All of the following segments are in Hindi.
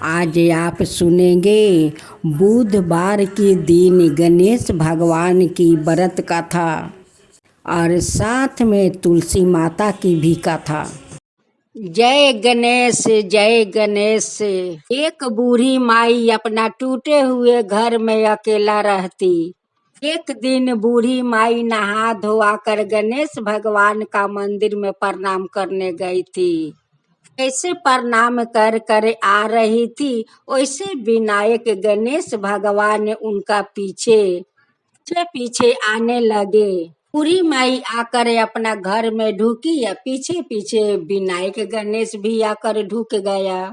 आज आप सुनेंगे बुधवार के दिन गणेश भगवान की व्रत कथा और साथ में तुलसी माता की भी कथा। जय गणेश जय गणेश। एक बूढ़ी माई अपना टूटे हुए घर में अकेला रहती। एक दिन बूढ़ी माई नहा धोआ कर गणेश भगवान का मंदिर में प्रणाम करने गई थी। ऐसे प्रणाम कर कर आ रही थी, वैसे विनायक गणेश भगवान उनका पीछे पीछे पीछे आने लगे। पूरी माई आकर अपना घर में ढुकी या पीछे पीछे विनायक गणेश भी आकर ढुक गया।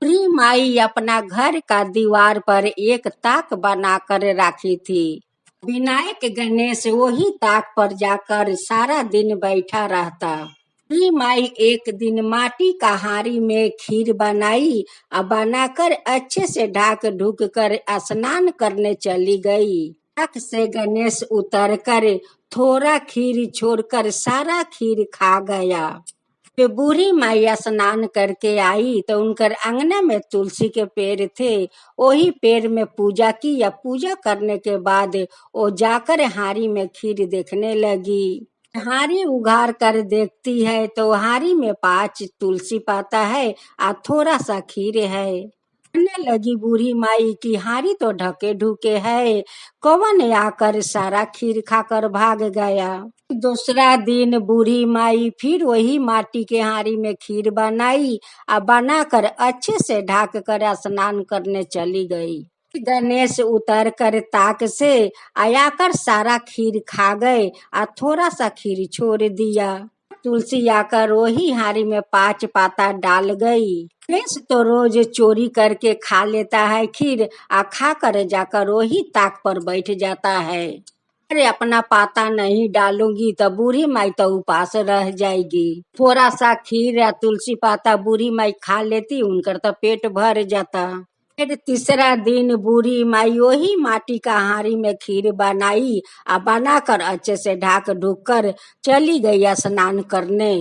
पूरी माई अपना घर का दीवार पर एक ताक बनाकर रखी थी। विनायक गणेश वही ताक पर जाकर सारा दिन बैठा रहता। पूरी माई एक दिन माटी का हारी में खीर बनाई और बनाकर अच्छे से ढाक ढूक कर स्नान करने चली गई। ताक से गणेश उतर कर थोड़ा खीर छोड़कर सारा खीर खा गया। फिर बूढ़ी माई स्नान करके आई तो उनकर अंगना में तुलसी के पेड़ थे। वही पेड़ में पूजा की या पूजा करने के बाद वो जाकर हारी में खीर देखने लगी। हारी उघार कर देखती है तो हारी में 5 तुलसी पाता है और थोड़ा सा खीर है। कहने लगी बूढ़ी माई की हारी तो ढके ढुके है, कौन आकर सारा खीर खाकर भाग गया। दूसरा दिन बूढ़ी माई फिर वही माटी के हारी में खीर बनाई और बनाकर अच्छे से ढाक कर स्नान करने चली गई। गणेश उतर कर ताक से आकर सारा खीर खा गए और थोड़ा सा खीर छोड़ दिया। तुलसी आकर वही हारी में 5 पाता डाल गई। गणेश तो रोज चोरी करके खा लेता है खीर और खा कर जाकर वही ताक पर बैठ जाता है। अरे अपना पाता नहीं डालूंगी तो बूढ़ी माई तो उपास रह जाएगी। थोड़ा सा खीर या तुलसी पाता बूढ़ी माई खा लेती, उनकर तो पेट भर जाता। फिर तीसरा दिन बूढ़ी माई वही माटी का हारी में खीर बनाई और बनाकर अच्छे से ढाक ढूक कर चली गई स्नान करने।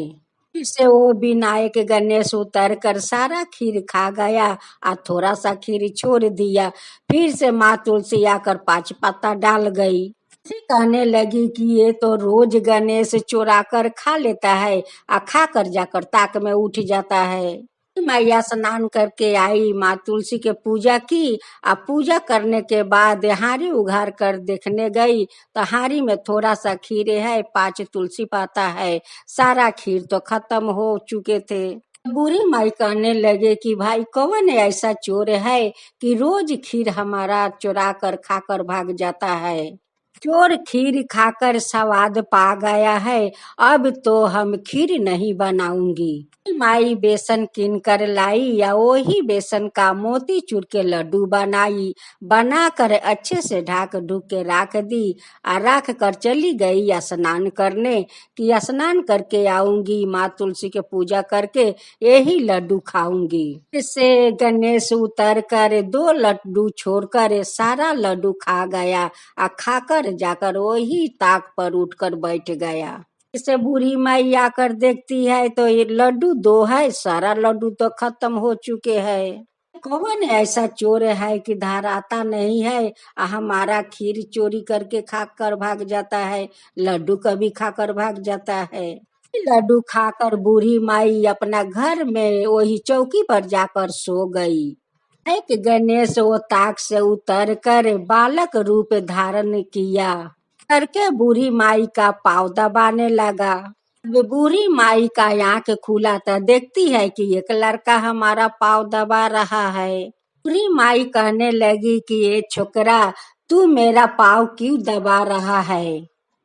फिर से वो विनायक गणेश उतर कर सारा खीर खा गया और थोड़ा सा खीर छोड़ दिया। फिर से माँ तुलसी आकर 5 पत्ता डाल गई। कहने लगी कि ये तो रोज गणेश चोरा कर खा लेता है और खा कर जाकर ताक में उठ जाता है। मैया स्नान करके आई, माँ तुलसी के पूजा की और पूजा करने के बाद हारी उघार कर देखने गई तो हारी में थोड़ा सा खीर है, 5 तुलसी पाता है, सारा खीर तो खत्म हो चुके थे। बूढ़ी माई कहने लगे कि भाई कौन ऐसा चोर है कि रोज खीर हमारा चुरा कर खाकर भाग जाता है। चोर खीर खाकर स्वाद पा गया है, अब तो हम खीर नहीं बनाऊंगी। माई बेसन किन कर लाई या वही बेसन का मोतीचूर के लड्डू बनाई, बनाकर अच्छे से ढाक ढूक के रख दी और रख कर चली गई स्नान करने कि स्नान करके आऊंगी, माँ तुलसी के पूजा करके यही लड्डू खाऊंगी। इससे गणेश उतर कर 2 लड्डू छोड़कर सारा लड्डू खा गया और खाकर जाकर वही ताक पर उठकर बैठ गया। इसे बूढ़ी माई आकर देखती है तो ये लड्डू 2 है, सारा लड्डू तो खत्म हो चुके हैं। कौन ऐसा चोर है कि धराता नहीं है, हमारा खीर चोरी करके खाकर भाग जाता है, लड्डू कभी खाकर भाग जाता है। लड्डू खाकर बूढ़ी माई अपना घर में वही चौकी पर जाकर सो गई। एक गणेश वो ताक से उतर कर बालक रूप धारण किया करके बूढ़ी माई का पाँव दबाने लगा। बूढ़ी माई का आँख खुला तो देखती है कि एक लड़का हमारा पाँव दबा रहा है। बूढ़ी माई कहने लगी कि ये छोकरा तू मेरा पाँव क्यों दबा रहा है,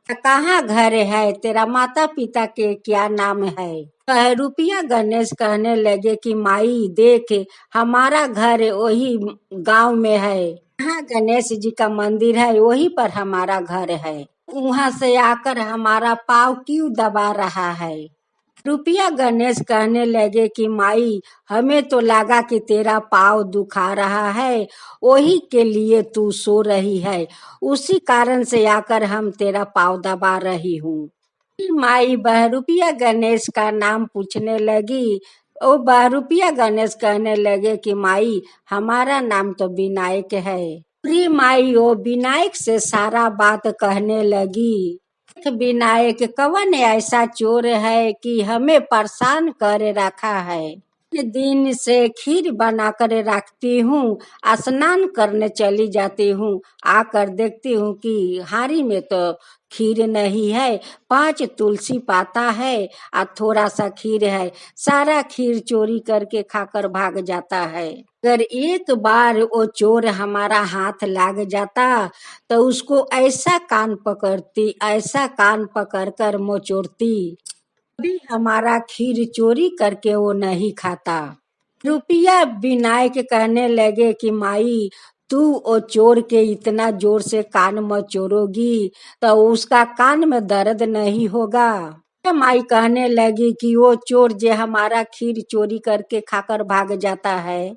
कहाँ घर है, तेरा माता पिता के क्या नाम है। रुपया गणेश कहने लगे कि माई देख हमारा घर वही गांव में है, यहाँ गणेश जी का मंदिर है, वही पर हमारा घर है, वहाँ से आकर हमारा पाँव क्यों दबा रहा है। रुपया गणेश कहने लगे कि माई हमें तो लगा कि तेरा पाँव दुखा रहा है, वही के लिए तू सो रही है, उसी कारण से आकर हम तेरा पाँव दबा रही हूँ। माई बहरूपिया गणेश का नाम पूछने लगी। ओ बहरूपिया गणेश कहने लगे कि माई हमारा नाम तो विनायक है। पूरी माई ओ विनायक से सारा बात कहने लगी। विनायक कौन ऐसा चोर है कि हमें परेशान कर रखा है। दिन से खीर बना कर रखती हूँ, स्नान करने चली जाती हूँ, आकर देखती हूँ कि हारी में तो खीर नहीं है, 5 तुलसी पाता है और थोड़ा सा खीर है। सारा खीर चोरी करके खाकर भाग जाता है। अगर एक बार वो चोर हमारा हाथ लाग जाता तो उसको ऐसा कान पकड़ती, ऐसा कान पकड़ कर मोचोड़ती, भी हमारा खीर चोरी करके वो नहीं खाता। रुपया विनायक कहने लगे कि माई तू ओ चोर के इतना जोर से कान मचोरोगी तो उसका कान में दर्द नहीं होगा। माई कहने लगी कि वो चोर जो हमारा खीर चोरी करके खाकर भाग जाता है।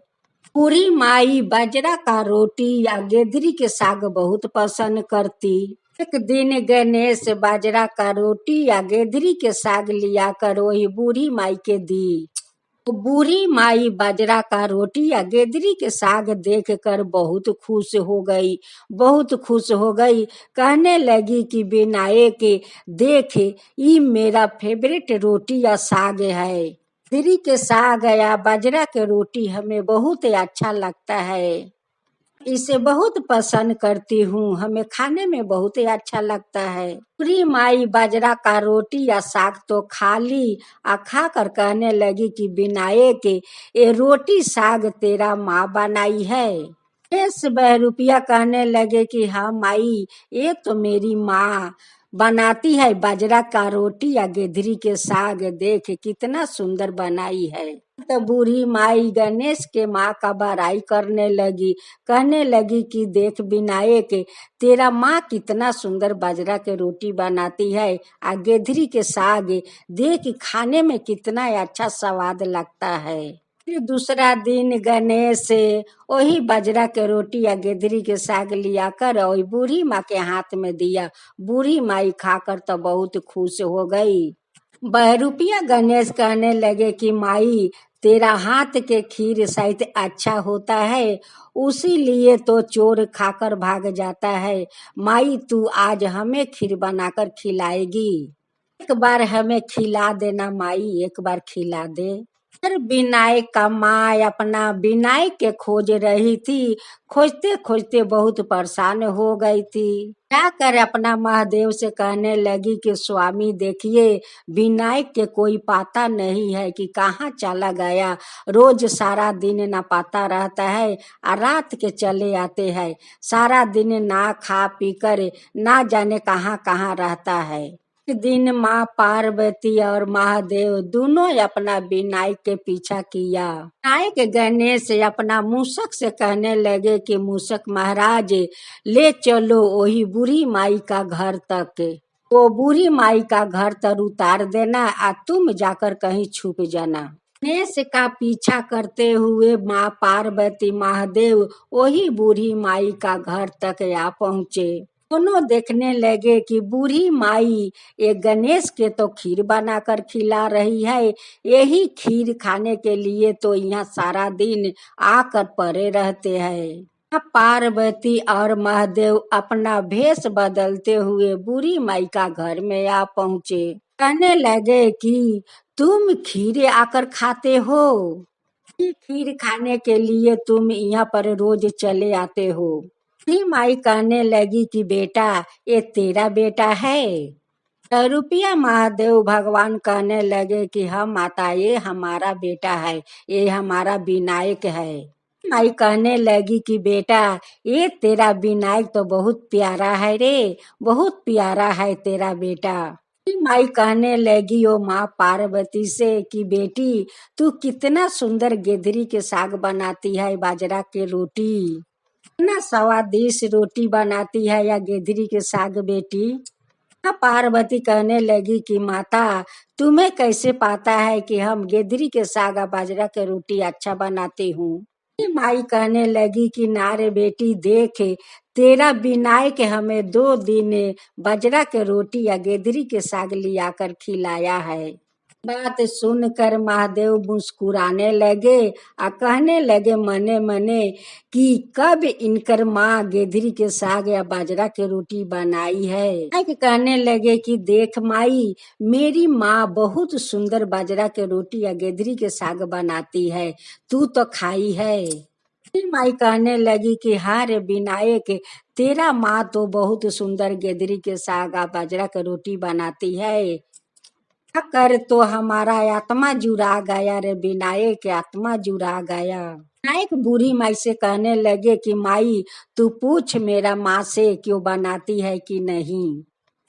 पूरी माई बाजरा का रोटी या गेदरी के साग बहुत पसंद करती। एक दिन गणेश बाजरा का रोटी या गेदरी के साग लिया कर वही बूढ़ी माई के दी। तो बूढ़ी माई बाजरा का रोटी या गेदरी के साग देख कर बहुत खुश हो गई, बहुत खुश हो गई। कहने लगी कि विनायक देख ये मेरा फेवरेट रोटी या साग है। गेदरी के साग या बाजरा के रोटी हमें बहुत अच्छा लगता है, इसे बहुत पसंद करती हूँ, हमें खाने में बहुत ही अच्छा लगता है। पूरी माई बाजरा का रोटी या साग तो खा ली और खा कर कहने लगी कि विनायक ये रोटी साग तेरा माँ बनाई है। इस बहरूपिया कहने लगे कि हाँ माई ये तो मेरी माँ बनाती है बाजरा का रोटी या गेदरी के साग, देख कितना सुंदर बनाई है। तो बूढ़ी माई गणेश के माँ का बड़ाई करने लगी, कहने लगी कि देख विनायक तेरा माँ कितना सुंदर बाजरा के रोटी बनाती है आ गेदरी के साग देख खाने में कितना अच्छा स्वाद लगता है। फिर दूसरा दिन गणेश वही बाजरा के रोटी या गेदरी के साग लिया कर वही बूढ़ी माँ के हाथ में दिया। बूढ़ी माई खाकर तो बहुत खुश हो गई। बहरूपिया गणेश कहने लगे कि माई तेरा हाथ के खीर शायद अच्छा होता है, उसी लिए तो चोर खाकर भाग जाता है। माई तू आज हमें खीर बनाकर खिलाएगी, एक बार हमें खिला देना माई, एक बार खिला दे। फिर विनायक का माँ अपना विनायक के खोज रही थी, खोजते खोजते बहुत परेशान हो गई थी। जाकर अपना महादेव से कहने लगी कि स्वामी देखिए विनायक के कोई पता नहीं है कि कहाँ चला गया, रोज सारा दिन ना पता रहता है और रात के चले आते हैं, सारा दिन ना खा पी कर ना जाने कहाँ कहाँ रहता है। एक दिन माँ पार्वती और महादेव दोनों अपना विनायक के पीछा किया। विनायक गणेश अपना मूषक से कहने लगे कि मूषक महाराज ले चलो वही बूढ़ी माई का घर तक, वो बूढ़ी माई का घर तर उतार देना और तुम जाकर कहीं छुप जाना। गणेश का पीछा करते हुए माँ पार्वती महादेव वही बूढ़ी माई का घर तक आ पहुँचे। दोनों देखने लगे कि बूढ़ी माई ये गणेश के तो खीर बनाकर खिला रही है, यही खीर खाने के लिए तो यहाँ सारा दिन आकर पड़े रहते हैं। पार्वती और महादेव अपना भेष बदलते हुए बूढ़ी माई का घर में आ पहुँचे। कहने लगे कि तुम खीर आकर खाते हो, खीर खाने के लिए तुम यहाँ पर रोज चले आते हो। माई कहने लगी कि बेटा ये तेरा बेटा है। रुपया महादेव भगवान कहने लगे कि हम माता ये हमारा बेटा है, ये हमारा विनायक है। माई कहने लगी कि बेटा ये तेरा विनायक तो बहुत प्यारा है रे, बहुत प्यारा है तेरा बेटा। माई कहने लगी ओ माँ पार्वती से कि बेटी तू कितना सुंदर गेदरी के साग बनाती है, बाजरा के रोटी कितना स्वादिष्ट रोटी बनाती है या गेदरी के साग बेटी। पार्वती कहने लगी कि माता तुम्हें कैसे पता है कि हम गेदरी के साग और बाजरा के रोटी अच्छा बनाती हूँ। माई कहने लगी कि नारे बेटी देख तेरा विनायक हमें 2 दिन बाजरा के रोटी या गेदरी के साग लिया कर खिलाया है। बात सुनकर महादेव मुस्कुराने लगे और कहने लगे मने मने कि कब इनकर माँ गेदरी के साग या बाजरा की रोटी बनाई है। कहने लगे कि देख माई, मेरी माँ बहुत सुंदर बाजरा के रोटी या गेदरी के साग बनाती है, तू तो खाई है। फिर माई कहने लगी कि हाँ रे विनायक, तेरा माँ तो बहुत सुंदर गेदरी के साग और बाजरा की रोटी बनाती है। कर तो हमारा आत्मा जुड़ा गया रे विनायक, आत्मा जुड़ा गया। विनायक बूढ़ी माई से कहने लगे कि माई, तू पूछ मेरा माँ से क्यों बनाती है कि नहीं।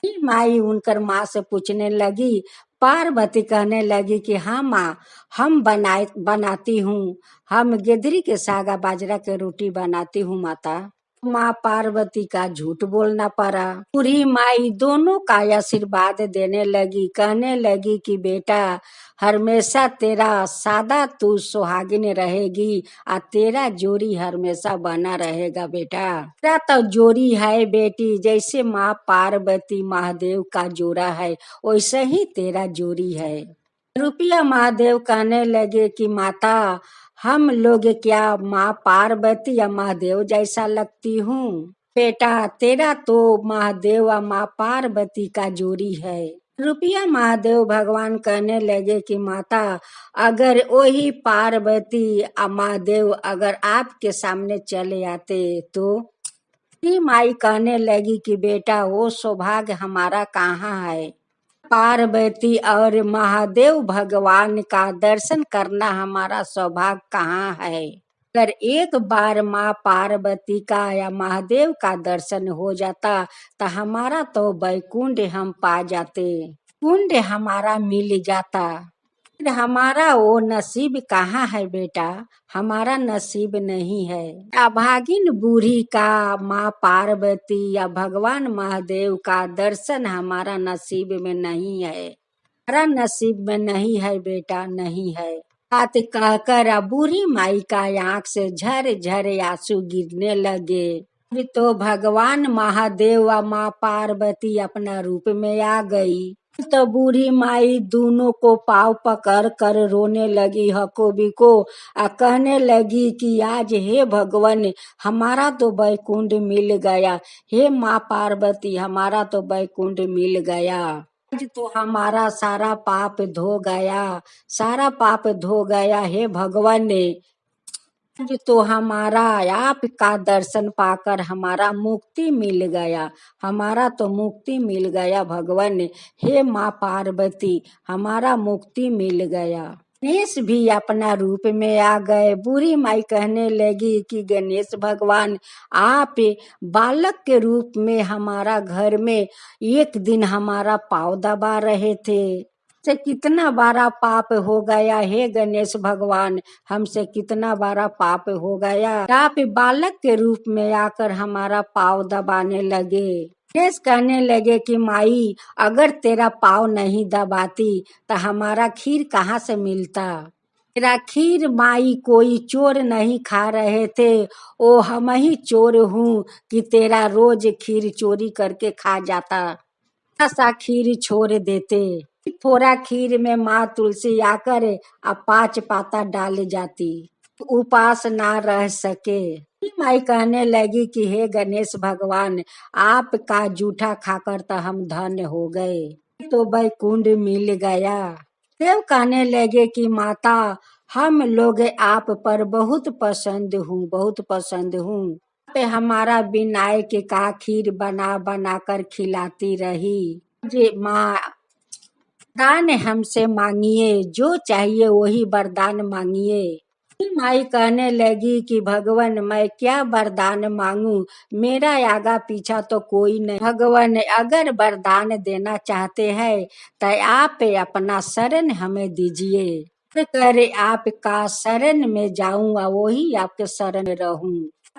फिर माई उनकर माँ से पूछने लगी। पार्वती कहने लगी कि हाँ माँ, हम बनाती हूँ, हम गेदरी के सागा बाजरा के रोटी बनाती हूँ माता। माँ पार्वती का झूठ बोलना पड़ा। बूढ़ी माई दोनों का आशीर्वाद देने लगी, कहने लगी कि बेटा, हमेशा तेरा सादा तू सुहागिन रहेगी और तेरा जोड़ी हमेशा बना रहेगा बेटा। तेरा तो जोड़ी है बेटी, जैसे माँ पार्वती महादेव का जोड़ा है वैसे ही तेरा जोड़ी है। रुपया महादेव कहने लगे कि माता, हम लोग क्या माँ पार्वती या महादेव जैसा लगती हूँ। बेटा, तेरा तो महादेव और माँ पार्वती का जोड़ी है। रुपया महादेव भगवान कहने लगे कि माता, अगर वही पार्वती और महादेव अगर आपके सामने चले आते तो। माई कहने लगी कि बेटा, वो सौभाग्य हमारा कहाँ है। पार्वती और महादेव भगवान का दर्शन करना हमारा सौभाग्य कहाँ है। अगर एक बार माँ पार्वती का या महादेव का दर्शन हो जाता तो हमारा तो वैकुंठ हम पा जाते, कुंड हमारा मिल जाता। फिर हमारा वो नसीब कहाँ है बेटा, हमारा नसीब नहीं है। अभागिन बूढ़ी का माँ पार्वती या भगवान महादेव का दर्शन हमारा नसीब में नहीं है, हमारा नसीब में नहीं है बेटा, नहीं है। बात कहकर बूढ़ी माई का आंख से झर झर आंसू गिरने लगे। अभी तो भगवान महादेव व माँ पार्वती अपना रूप में आ गई। तो बूढ़ी माई दोनों को पाँव पकड़ कर रोने लगी हको बिको, आ कहने लगी कि आज हे भगवान, हमारा तो वैकुंठ मिल गया, हे माँ पार्वती हमारा तो वैकुंठ मिल गया। आज तो हमारा सारा पाप धो गया, सारा पाप धो गया हे भगवान ने। आज तो हमारा आपका दर्शन पाकर हमारा मुक्ति मिल गया, हमारा तो मुक्ति मिल गया भगवान। हे माँ पार्वती हमारा मुक्ति मिल गया। गणेश भी अपना रूप में आ गए। बूढ़ी माई कहने लगी कि गणेश भगवान, आप बालक के रूप में हमारा घर में एक दिन हमारा पाँव दबा रहे थे, से कितना बड़ा पाप हो गया हे गणेश भगवान, हमसे कितना बड़ा पाप हो गया। आप बालक के रूप में आकर हमारा पाँव दबाने लगे। गणेश कहने लगे कि माई, अगर तेरा पाँव नहीं दबाती तो हमारा खीर कहाँ से मिलता। तेरा खीर माई कोई चोर नहीं खा रहे थे, ओ हम ही चोर हूँ कि तेरा रोज खीर चोरी करके खा जाता। सा खीर छोड़ देते। थोड़ा खीर में माँ तुलसी आकर 5 पाता डाल जाती, उपास ना रह सके। माई कहने लगी कि हे गणेश भगवान, आपका जूठा खाकर तो हम धन्य हो गए, तो वैकुंठ मिल गया। देव कहने लगे कि माता, हम लोग आप पर बहुत पसंद हूँ, बहुत पसंद हूँ। पे हमारा विनायक का खीर बना बना कर खिलाती रही। जी माँ, वरदान हमसे मांगिए, जो चाहिए वही वरदान मांगिए। माई कहने लगी कि भगवान, मैं क्या वरदान मांगू, मेरा आगा पीछा तो कोई नहीं। भगवान, अगर वरदान देना चाहते हैं तो आप अपना शरण हमें दीजिए, करे आपका शरण में जाऊं और वही आपके शरण में रहूं।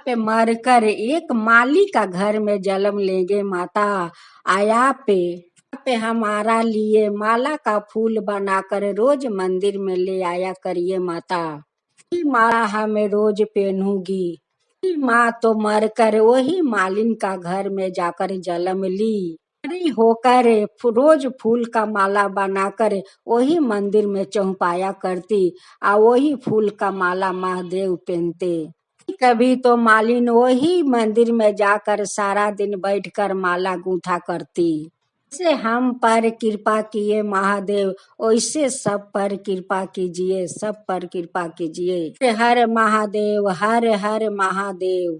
पे मर कर एक माली का घर में जन्म लेंगे माता, आया पे हमारा लिए माला का फूल बनाकर रोज मंदिर में ले आया करिए माता। माला हमें रोज पहनूंगी। माँ तो मर कर वही मालिन का घर में जाकर जन्म ली। खड़ी होकर रोज फूल का माला बनाकर वही मंदिर में चौपाया करती और वही फूल का माला महादेव पहनते। कभी तो मालिन वही मंदिर में जाकर सारा दिन बैठकर माला गूंथा करती। जैसे हम पर कृपा किए महादेव वैसे सब पर कृपा कीजिए, सब पर कृपा कीजिए। हर हर महादेव, हर हर महादेव।